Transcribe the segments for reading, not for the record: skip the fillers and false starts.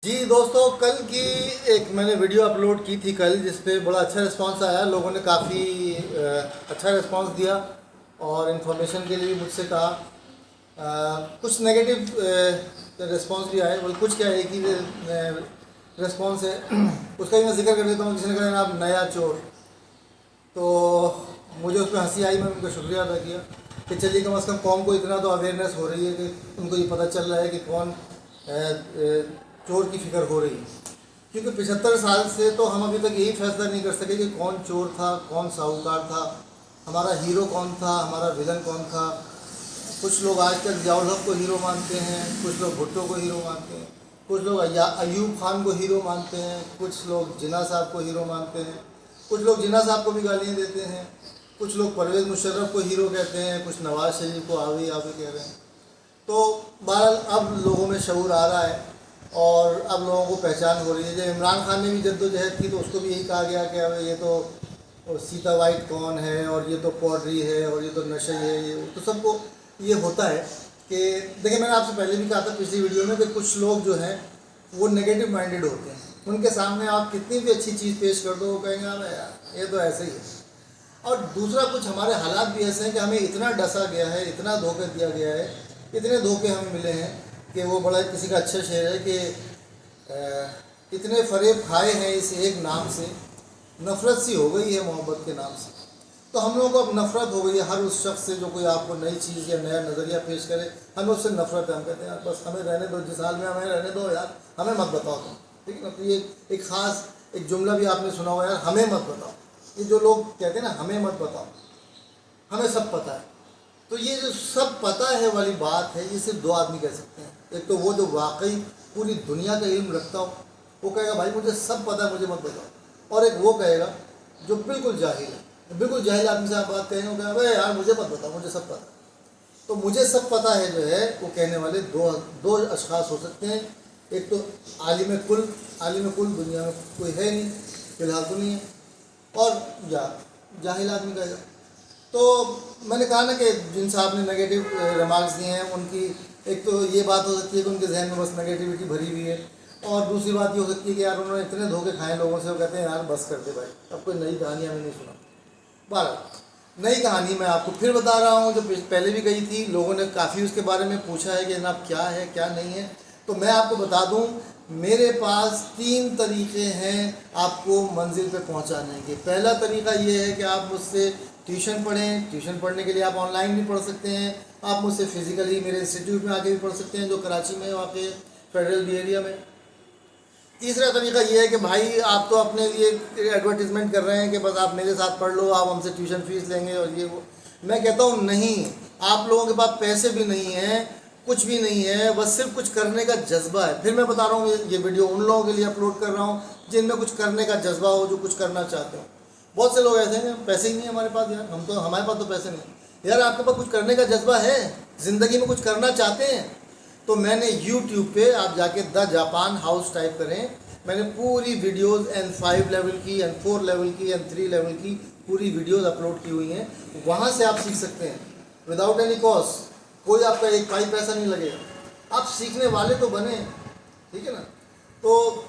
جی دوستو، کل کی ایک میں نے ویڈیو اپلوڈ کی تھی کل، جس پہ بڑا اچھا رسپانس آیا. لوگوں نے کافی اچھا رسپانس دیا اور انفارمیشن کے لیے مجھ سے کہا. کچھ نگیٹو رسپانس بھی آئے، کچھ کیا ایک ہی رسپانس ہے اس کا بھی میں ذکر کر دیتا ہوں. کسی نے کہا جناب نیا چور، تو مجھے اس پہ ہنسی آئی. میں نے ان کا شکریہ ادا کیا کہ چلیے کم از کم قوم کو اتنا تو اویئرنیس ہو رہی ہے کہ ان کو یہ پتہ چل رہا ہے کہ کون چور کی فکر ہو رہی ہے. کیونکہ 75 سال سے تو ہم ابھی تک یہی فیصلہ نہیں کر سکے کہ کون چور تھا، کون ساہوکار تھا، ہمارا ہیرو کون تھا، ہمارا ویلن کون تھا. کچھ لوگ آج تک ضیاء الحق کو ہیرو مانتے ہیں، کچھ لوگ بھٹو کو ہیرو مانتے ہیں، کچھ لوگ ایوب خان کو ہیرو مانتے ہیں، کچھ لوگ جناح صاحب کو ہیرو مانتے ہیں، کچھ لوگ جناح صاحب کو بھی گالیاں دیتے ہیں، کچھ لوگ پرویز مشرف کو ہیرو کہتے ہیں، کچھ نواز شریف کو آوے آوے کہہ رہے ہیں. تو بہرحال اب لوگوں میں شعور آ رہا ہے اور اب لوگوں کو پہچان ہو رہی ہے. جب عمران خان نے بھی جدوجہد کی تو اس کو بھی یہی کہا گیا کہ اب یہ تو سیتا وائٹ کون ہے، اور یہ تو پاؤڈری ہے، اور یہ تو نشے ہے. یہ تو سب کو یہ ہوتا ہے کہ دیکھیں، میں نے آپ سے پہلے بھی کہا تھا پچھلی ویڈیو میں کہ کچھ لوگ جو ہیں وہ نگیٹو مائنڈیڈ ہوتے ہیں. ان کے سامنے آپ کتنی بھی اچھی چیز پیش کر دو، وہ کہیں گے یہ تو ایسے ہی ہے. اور دوسرا، کچھ ہمارے حالات بھی ایسے ہیں کہ ہمیں اتنا ڈسا گیا ہے، اتنا دھوکہ دیا گیا ہے، اتنے دھوکے ہمیں ملے ہیں کہ وہ بڑا کسی کا اچھا شعر ہے کہ اتنے فریب کھائے ہیں اس ایک نام سے، نفرت سی ہو گئی ہے محبت کے نام سے. تو ہم لوگوں کو اب نفرت ہو گئی ہے ہر اس شخص سے جو کوئی آپ کو نئی چیز یا نیا نظریہ پیش کرے. ہمیں اس سے نفرت ہے. ہم کہتے ہیں یار بس ہمیں رہنے دو، جس حال میں ہمیں رہنے دو یار، ہمیں مت بتاؤ تم. ٹھیک ہے نا. تو یہ ایک خاص ایک جملہ بھی آپ نے سنا ہوا، یار ہمیں مت بتاؤ. یہ جو لوگ کہتے ہیں نا ہمیں مت بتاؤ، ہمیں سب پتہ ہے. تو یہ جو سب پتہ ہے والی بات ہے، یہ صرف دو آدمی کہہ سکتے ہیں. ایک تو وہ جو واقعی پوری دنیا کا علم رکھتا ہو، وہ کہے گا بھائی مجھے سب پتہ ہے، مجھے مت بتاؤ. اور ایک وہ کہے گا جو بالکل جاہل ہے. بالکل جاہل آدمی سے آپ بات کہیں گے، وہ کہے گا بھائی یار مجھے مت بتاؤ، مجھے سب پتہ ہے. تو مجھے سب پتہ ہے جو ہے وہ کہنے والے دو اشخاص ہو سکتے ہیں. ایک تو عالم کل دنیا میں کوئی ہے نہیں فی الحال تو نہیں ہے، اور جاہل آدمی کہے گا. تو میں نے کہا نا کہ جن صاحب نے نگیٹو ریمارکس دیے ہیں ان کی ایک تو یہ بات ہو سکتی ہے کہ ان کے ذہن میں بس نگیٹیوٹی بھری ہوئی ہے، اور دوسری بات یہ ہو سکتی ہے کہ یار انہوں نے اتنے دھوکے کھائے لوگوں سے، وہ کہتے ہیں یار بس کر دے بھائی، اب کوئی نئی کہانی ہمیں نہیں سنا. بارہ نئی کہانی میں آپ کو پھر بتا رہا ہوں جو پہلے بھی گئی تھی. لوگوں نے کافی اس کے بارے میں پوچھا ہے کہ جناب کیا ہے کیا نہیں ہے. تو میں آپ کو بتا دوں، میرے پاس 3 طریقے ہیں آپ کو منزل پہ پہنچانے کے. پہلا طریقہ یہ ہے کہ آپ مجھ سے ٹیوشن پڑھیں. ٹیوشن پڑھنے کے لیے آپ آن لائن بھی پڑھ سکتے ہیں، آپ مجھ سے فزیکلی میرے انسٹیٹیوٹ میں آ کے بھی پڑھ سکتے ہیں جو کراچی میں واقع ہے، فیڈرل بی ایریا میں. تیسرا طریقہ یہ ہے کہ بھائی آپ تو اپنے لیے ایڈورٹیزمنٹ کر رہے ہیں کہ بس آپ میرے ساتھ پڑھ لو، آپ ہم سے ٹیوشن فیس لیں گے اور یہ وہ. میں کہتا ہوں نہیں، آپ لوگوں کے پاس پیسے بھی نہیں ہیں، کچھ بھی نہیں ہے، بس صرف کچھ کرنے کا جذبہ ہے. پھر میں بتا رہا ہوں یہ ویڈیو ان لوگوں کے لیے اپلوڈ کر رہا ہوں جن میں کچھ کرنے کا جذبہ ہو، جو کچھ کرنا چاہتے ہو. بہت سے لوگ ایسے ہیں پیسے ہی نہیں ہمارے پاس. یار ہمارے پاس تو پیسے نہیں. یار آپ کے پاس کچھ کرنے کا جذبہ ہے، زندگی میں کچھ کرنا چاہتے ہیں، تو میں نے یوٹیوب پہ آپ جا کے دا جاپان ہاؤس ٹائپ کریں. میں نے پوری ویڈیوز N5 لیول کی، N4 لیول کی، N3 لیول کی پوری ویڈیوز اپلوڈ کی ہوئی ہیں. وہاں سے آپ سیکھ سکتے ہیں وداؤٹ اینی کاسٹ. کوئی آپ کا ایک پائی پیسہ نہیں لگے گا. آپ سیکھنے والے تو بنیں. ٹھیک ہے نا. تو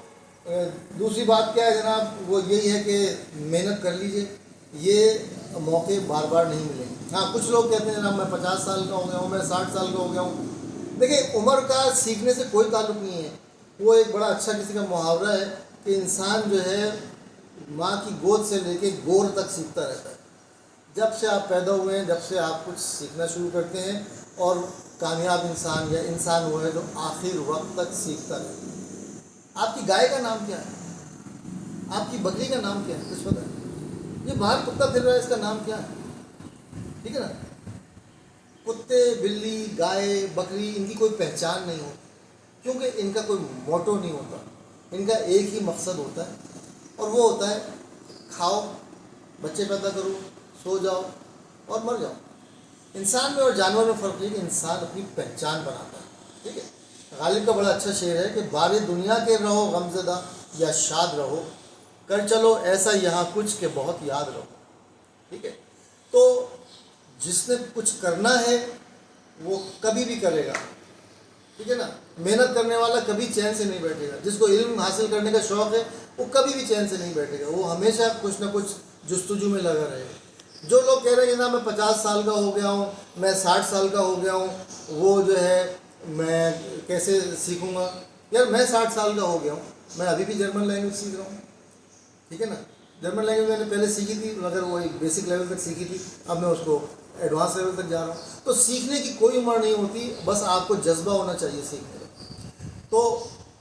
دوسری بات کیا ہے جناب، وہ یہی ہے کہ محنت کر لیجئے. یہ موقع بار بار نہیں ملیں گے. ہاں کچھ لوگ کہتے ہیں جناب میں 50 سال کا ہو گیا ہوں، میں 60 سال کا ہو گیا ہوں. دیکھیں عمر کا سیکھنے سے کوئی تعلق نہیں ہے. وہ ایک بڑا اچھا کسی کا محاورہ ہے کہ انسان جو ہے ماں کی گود سے لے کے گور تک سیکھتا رہتا ہے. جب سے آپ پیدا ہوئے ہیں، جب سے آپ کچھ سیکھنا شروع کرتے ہیں، اور کامیاب انسان یا انسان وہ ہے جو آخر وقت تک سیکھتا رہتا ہے. آپ کی گائے کا نام کیا ہے؟ آپ کی بکری کا نام کیا ہے؟ کچھ پتہ ہے؟ یہ باہر کتا پھر رہا ہے، اس کا نام کیا ہے؟ ٹھیک ہے نا. کتے، بلی، گائے، بکری، ان کی کوئی پہچان نہیں ہوتی، کیونکہ ان کا کوئی موٹو نہیں ہوتا. ان کا ایک ہی مقصد ہوتا ہے، اور وہ ہوتا ہے کھاؤ، بچے پیدا کرو، سو جاؤ اور مر جاؤ. انسان میں اور جانور میں فرق یہ ہے کہ انسان اپنی پہچان بناتا ہے. ٹھیک ہے. غالب کا بڑا اچھا شعر ہے کہ بارے دنیا کے رہو غمزدہ یا شاد رہو، کر چلو ایسا یہاں کچھ کہ بہت یاد رہو. ٹھیک ہے. تو جس نے کچھ کرنا ہے وہ کبھی بھی کرے گا. ٹھیک ہے نا. محنت کرنے والا کبھی چین سے نہیں بیٹھے گا. جس کو علم حاصل کرنے کا شوق ہے وہ کبھی بھی چین سے نہیں بیٹھے گا, وہ ہمیشہ کچھ نہ کچھ جستجو میں لگا رہے گا. جو لوگ کہہ رہے ہیں جناب میں 50 سال کا ہو گیا ہوں, میں 60 سال کا ہو گیا ہوں, وہ جو ہے میں کیسے سیکھوں گا. یار میں 60 سال کا ہو گیا ہوں, میں ابھی بھی جرمن لینگویج سیکھ رہا ہوں, ٹھیک ہے نا. جرمن لینگویج میں نے پہلے سیکھی تھی مگر وہ ایک بیسک لیول تک سیکھی تھی, اب میں اس کو ایڈوانس لیول تک جا رہا ہوں. تو سیکھنے کی کوئی عمر نہیں ہوتی, بس آپ کو جذبہ ہونا چاہیے سیکھنے کا. تو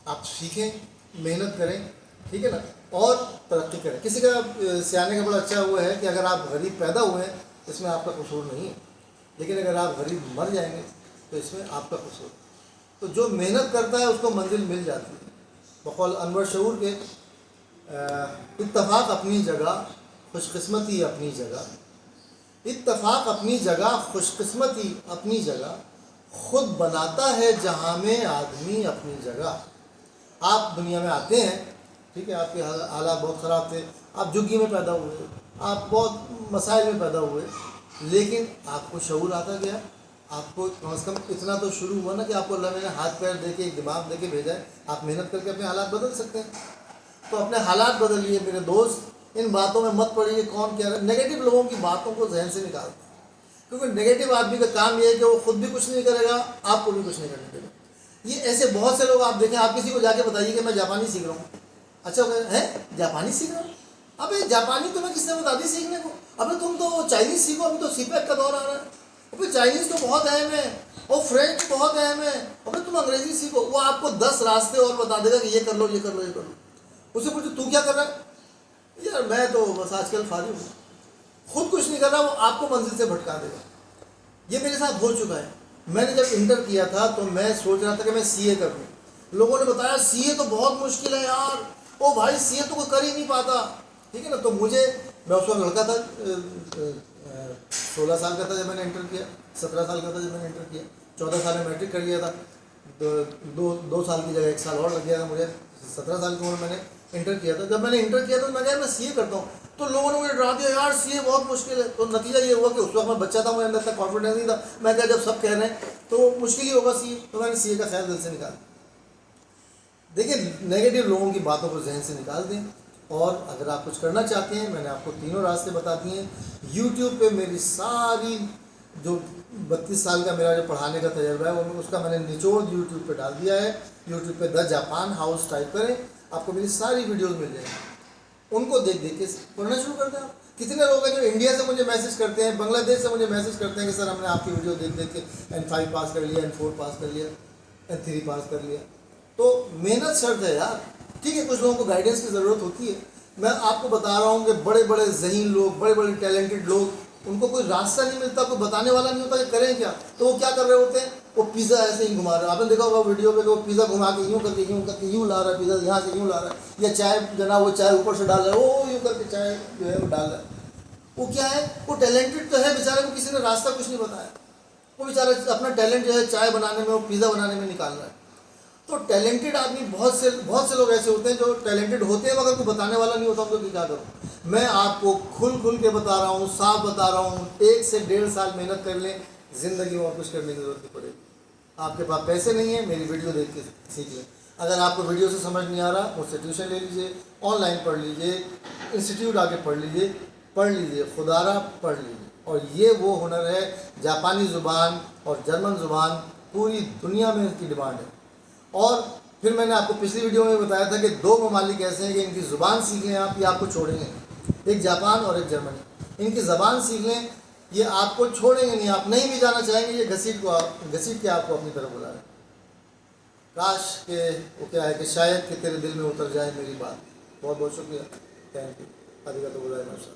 آپ سیکھیں, محنت کریں, ٹھیک ہے نا, اور ترقی کریں. کسی کا سیانے کا بڑا اچھا ہوا ہے کہ اگر آپ غریب پیدا ہوئے ہیں اس میں آپ کا قصور نہیں ہے, لیکن اگر آپ غریب مر جائیں گے تو اس میں آپ کا قصور. تو جو محنت کرتا ہے اس کو منزل مل جاتی ہے. بقول انور شعور کے اتفاق اپنی جگہ, خوش قسمتی اپنی جگہ. اتفاق اپنی جگہ, خوش قسمتی اپنی جگہ, خود بناتا ہے جہاں میں آدمی اپنی جگہ. آپ دنیا میں آتے ہیں, ٹھیک ہے, آپ کے حالات بہت خراب تھے, آپ جھگی میں پیدا ہوئے, آپ بہت مسائل میں پیدا ہوئے, لیکن آپ کو شعور آتا گیا. آپ کو کم از کم اتنا تو شروع ہوا نا کہ آپ کو اللہ نے ہاتھ پیر دے کے ایک دماغ دے کے بھیجا ہے. آپ محنت کر کے اپنے حالات بدل سکتے ہیں. تو اپنے حالات بدلیے میرے دوست. ان باتوں میں مت پڑیے کون کہہ رہا ہے. نگیٹو لوگوں کی باتوں کو ذہن سے نکال دیں, کیونکہ نگیٹو آدمی کا کام یہ ہے کہ وہ خود بھی کچھ نہیں کرے گا, آپ کو بھی کچھ نہیں کرنے دے گا. یہ ایسے بہت سے لوگ آپ دیکھیں, آپ کسی کو جا کے بتائیے کہ میں جاپانی سیکھ رہا ہوں, اچھا ہے جاپانی سیکھ رہا ہوں, ابے جاپانی تمہیں کس نے بتا دی سیکھنے کو. ابھی تم تو چائنیز سیکھو, ابھی تو سی پیک کا دور آ رہا ہے. ابھی چائنیز تو بہت اہم ہے, اور فرینچ بہت اہم ہے. ابھی تم انگریزی سیکھو. وہ آپ کو 10 راستے اور بتا دے گا کہ یہ کر لو, یہ کر لو, یہ کر لو. اسے پوچھو تو کیا کر رہا ہے, یار میں تو بس آج کل فارغ ہوں. خود کچھ نہیں کر رہا, وہ آپ کو منزل سے بھٹکا دے گا. یہ میرے ساتھ ہو چکا ہے. میں نے جب انٹر کیا تھا تو میں سوچ رہا تھا کہ میں سی اے کر لوں. لوگوں نے بتایا سی اے تو بہت مشکل ہے یار, او بھائی سی اے تو کوئی کر ہی نہیں پاتا, ٹھیک ہے نا. تو میں اس وقت لڑکا تھا, 16 سال کا تھا جب میں نے انٹر کیا, 17 سال کا تھا جب میں نے انٹر کیا, 14 سال میں میٹرک کر لیا تھا. 2 سال کی جگہ 1 سال اور لگ گیا تھا مجھے. 17 سال کی عمر میں نے انٹر کیا تھا. جب میں نے انٹر کیا تو میں کہا میں سی اے کرتا ہوں, تو لوگوں نے مجھے ڈرا دیا یار سی اے بہت مشکل ہے. تو نتیجہ یہ ہوا کہ اس وقت میں بچہ تھا, مجھے اندر تک کانفیڈنس نہیں تھا. میں کہا جب سب کہہ رہے ہیں تو مشکل ہی ہوگا سی اے, تو میں نے سی اے کا خیال دل سے نکالا. دیکھیں نگیٹو لوگوں کی باتوں کو ذہن سے نکال دیں, اور اگر آپ کچھ کرنا چاہتے ہیں, میں نے آپ کو تینوں راستے بتا دیے ہیں. یوٹیوب پہ میری ساری جو 32 سال کا میرا جو پڑھانے کا تجربہ ہے وہ اس کا میں نے نچوڑ یوٹیوب پہ ڈال دیا ہے. یوٹیوب پہ دا جاپان ہاؤس ٹائپ کریں, آپ کو میری ساری ویڈیوز مل جائیں گی. ان کو دیکھ کے پڑھنا شروع کر دیں. آپ کتنے لوگ ہیں جو انڈیا سے مجھے میسج کرتے ہیں, بنگلہ دیش سے مجھے میسج کرتے ہیں کہ سر ہم نے آپ کی ویڈیو دیکھ کے N5 پاس کر لیا, N4 پاس کر لیا, N3 پاس کر لیا. تو محنت شرط ہے یار, ٹھیک ہے. کچھ لوگوں کو گائیڈنس کی ضرورت ہوتی ہے. میں آپ کو بتا رہا ہوں کہ بڑے بڑے ذہین لوگ, بڑے بڑے ٹیلنٹڈ لوگ, ان کو کوئی راستہ نہیں ملتا, کوئی بتانے والا نہیں ہوتا کہ کریں کیا. تو وہ کیا کر رہے ہوتے ہیں, وہ پیزا ایسے ہی گھما رہے ہیں. آپ نے دیکھا ہوگا ویڈیو پہ کہ وہ پیزا گھما کے یوں کر کے یوں کر کے یوں لا رہا ہے, پیزا یہاں سے یوں لا رہا ہے, یا چائے جناب وہ چائے اوپر سے ڈال رہا ہے, وہ یوں کر کے چائے جو ہے وہ ڈال رہا ہے. وہ کیا ہے, وہ ٹیلنٹڈ تو ہے بیچارے کو کسی نے راستہ کچھ نہیں بتایا. وہ بیچارہ اپنا ٹیلنٹ جو ہے چائے بنانے میں, وہ پیزا بنانے میں نکال رہا ہے. تو ٹیلنٹڈ آدمی بہت سے لوگ ایسے ہوتے ہیں جو ٹیلنٹڈ ہوتے ہیں مگر کوئی بتانے والا نہیں ہوتا, ان کو کیا کروں. میں آپ کو کھل کے بتا رہا ہوں, صاف بتا رہا ہوں, 1 سے 1.5 سال محنت کر لیں, زندگی میں اور کچھ کرنے کی ضرورت نہیں پڑے گی. آپ کے پاس پیسے نہیں ہیں, میری ویڈیو دیکھ کے سیکھ لیں. اگر آپ کو ویڈیو سے سمجھ نہیں آ رہا, مجھ سے ٹیوشن لے لیجئے, آن لائن پڑھ لیجئے, انسٹیٹیوٹ آ کے پڑھ لیجئے, خدا را پڑھ لیجئے. اور یہ وہ ہنر ہے, جاپانی زبان اور جرمن زبان پوری دنیا میں اس کی ڈیمانڈ ہے. اور پھر میں نے آپ کو پچھلی ویڈیو میں بتایا تھا کہ 2 ممالک ایسے ہیں کہ ان کی زبان سیکھ لیں آپ, یہ آپ کو چھوڑیں گے. ایک جاپان اور ایک جرمنی. ان کی زبان سیکھ لیں, یہ آپ کو چھوڑیں گے نہیں, آپ نہیں بھی جانا چاہیں گے, یہ گھسیٹ کے آپ کو اپنی طرف بلا رہے ہیں. کاش کہ وہ کیا ہے کہ شاید کہ تیرے دل میں اتر جائے میری بات. بہت بہت شکریہ, تھینک یو, آریگاتو گوزائیماشا.